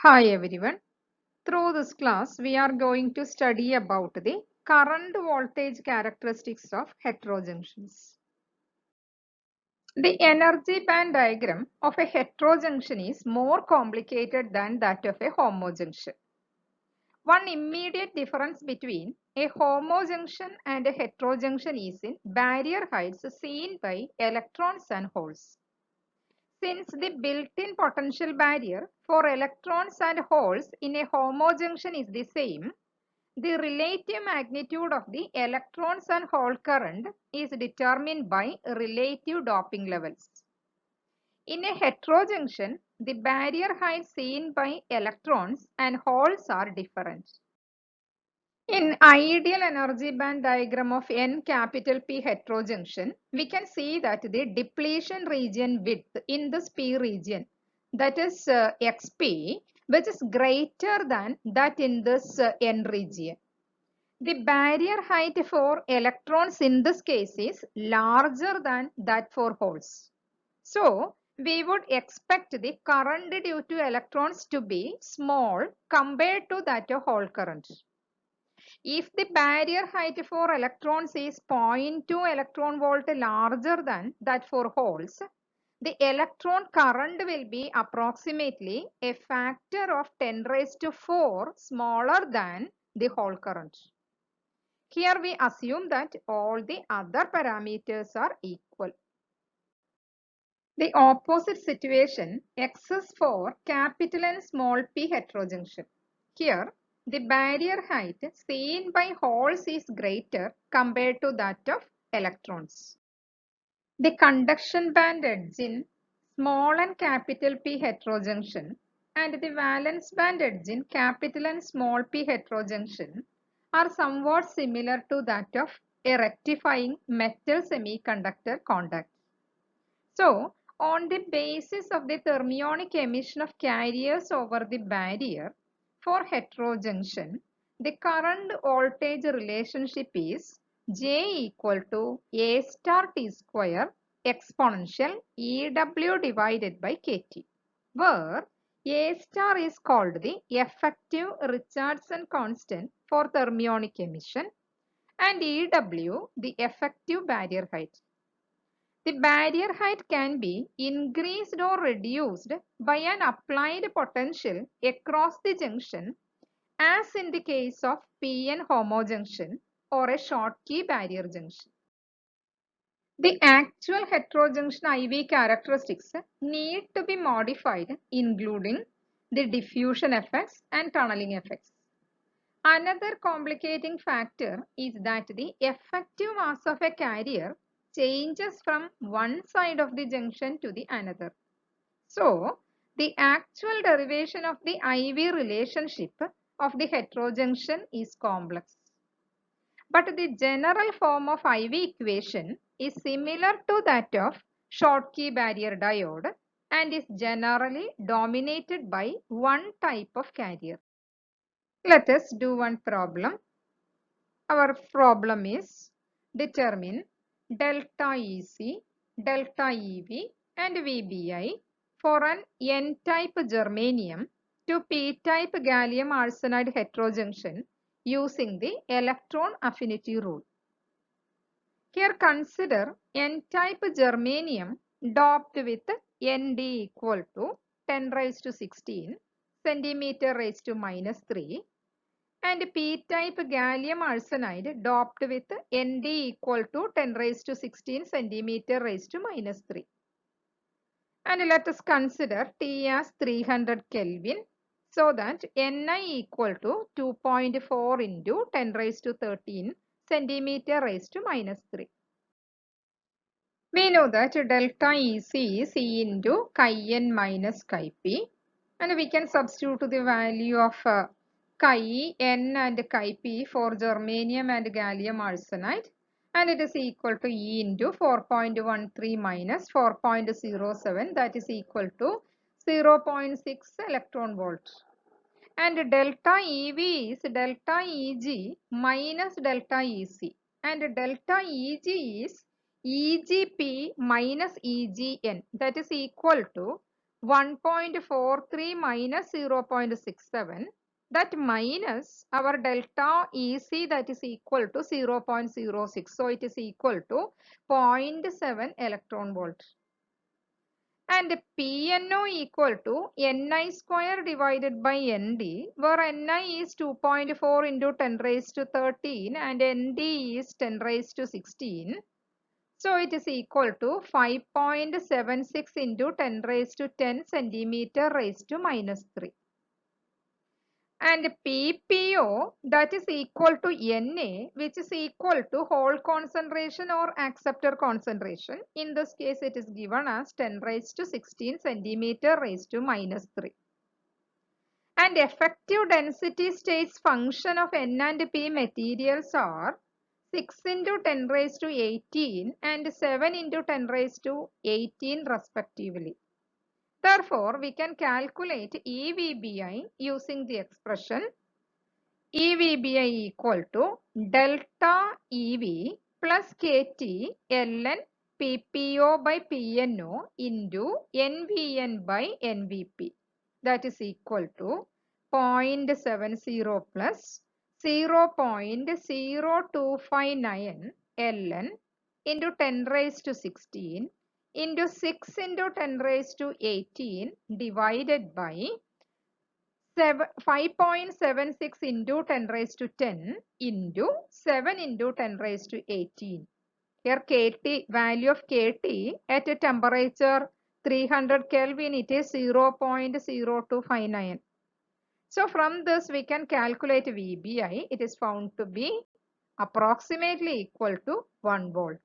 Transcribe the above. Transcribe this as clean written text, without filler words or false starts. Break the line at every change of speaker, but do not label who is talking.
Hi everyone. Through this class, we are going to study about the current voltage characteristics of heterojunctions. The energy band diagram of a heterojunction is more complicated than that of a homojunction. One immediate difference between a homojunction and a heterojunction is in barrier heights seen by electrons and holes. Since the built-in potential barrier for electrons and holes in a homojunction is the same, the relative magnitude of the electrons and hole current is determined by relative doping levels. In a heterojunction, the barrier height seen by electrons and holes are different. In ideal energy band diagram of N capital P heterojunction, we can see that the depletion region width in this P region, that is XP, which is greater than that in this N region. The barrier height for electrons in this case is larger than that for holes. So, we would expect the current due to electrons to be small compared to that of hole current. If the barrier height for electrons is zero point 0.2 electron volt larger than that for holes, the electron current will be approximately a factor of 10 raised to 4 smaller than the hole current. Here we assume that all the other parameters are equal. The opposite situation exists for capital and small p heterojunction. Here, the barrier height seen by holes is greater compared to that of electrons. The conduction band edge in small and capital P heterojunction and the valence band edge in capital and small p heterojunction are somewhat similar to that of a rectifying metal semiconductor contact. So, on the basis of the thermionic emission of carriers over the barrier for heterojunction, the current voltage relationship is J equal to A star T square exponential EW divided by KT, where A star is called the effective Richardson constant for thermionic emission and EW the effective barrier height. The barrier height can be increased or reduced by an applied potential across the junction, as in the case of PN homojunction or a Schottky barrier junction. The actual heterojunction IV characteristics need to be modified, including the diffusion effects and tunneling effects. Another complicating factor is that the effective mass of a carrier changes from one side of the junction to the another. So, the actual derivation of the IV relationship of the heterojunction is complex. But the general form of IV equation is similar to that of Schottky barrier diode and is generally dominated by one type of carrier. Let us do one problem. Our problem is determine delta EC, delta EV and VBI for an N-type germanium to P-type gallium arsenide heterojunction using the electron affinity rule. Here consider N-type germanium doped with Nd equal to 10 raised to 16 centimeter raised to minus 3 and p-type gallium arsenide doped with Nd equal to 10 raised to 16 centimeter raised to minus 3. And let us consider T as 300 Kelvin so that Ni equal to 2.4 into 10 raised to 13 centimeter raised to minus 3. We know that delta Ec is E into chi n minus chi p, and we can substitute the value of chi n and chi p for germanium and gallium arsenide, and it is equal to E into 4.13 minus 4.07, that is equal to 0.6 electron volt. And delta EV is delta EG minus delta EC, and delta EG is EGP minus EGN, that is equal to 1.43 minus 0.67, that minus our delta EC, that is equal to 0.06. So it is equal to 0.7 electron volt. And PNO equal to Ni square divided by Nd, where Ni is 2.4 into 10 raised to 13 and Nd is 10 raised to 16. So it is equal to 5.76 into 10 raised to 10 centimeter raised to minus 3. And PPO, that is equal to Na, which is equal to hole concentration or acceptor concentration. In this case, it is given as 10 raised to 16 centimeter raised to minus 3. And effective density states function of N and P materials are 6 into 10 raised to 18 and 7 into 10 raised to 18 respectively. Therefore, we can calculate EVBI using the expression EVBI equal to delta EV plus KT ln PPO by PNO into NVN by NVP, that is equal to 0.70 plus 0.0259 ln into 10 raised to 16 into 6 into 10 raised to 18 divided by 5.76 into 10 raised to 10 into 7 into 10 raised to 18. Here KT, value of KT at a temperature 300 Kelvin, it is 0.0259. So from this we can calculate VBI. It is found to be approximately equal to 1 volt.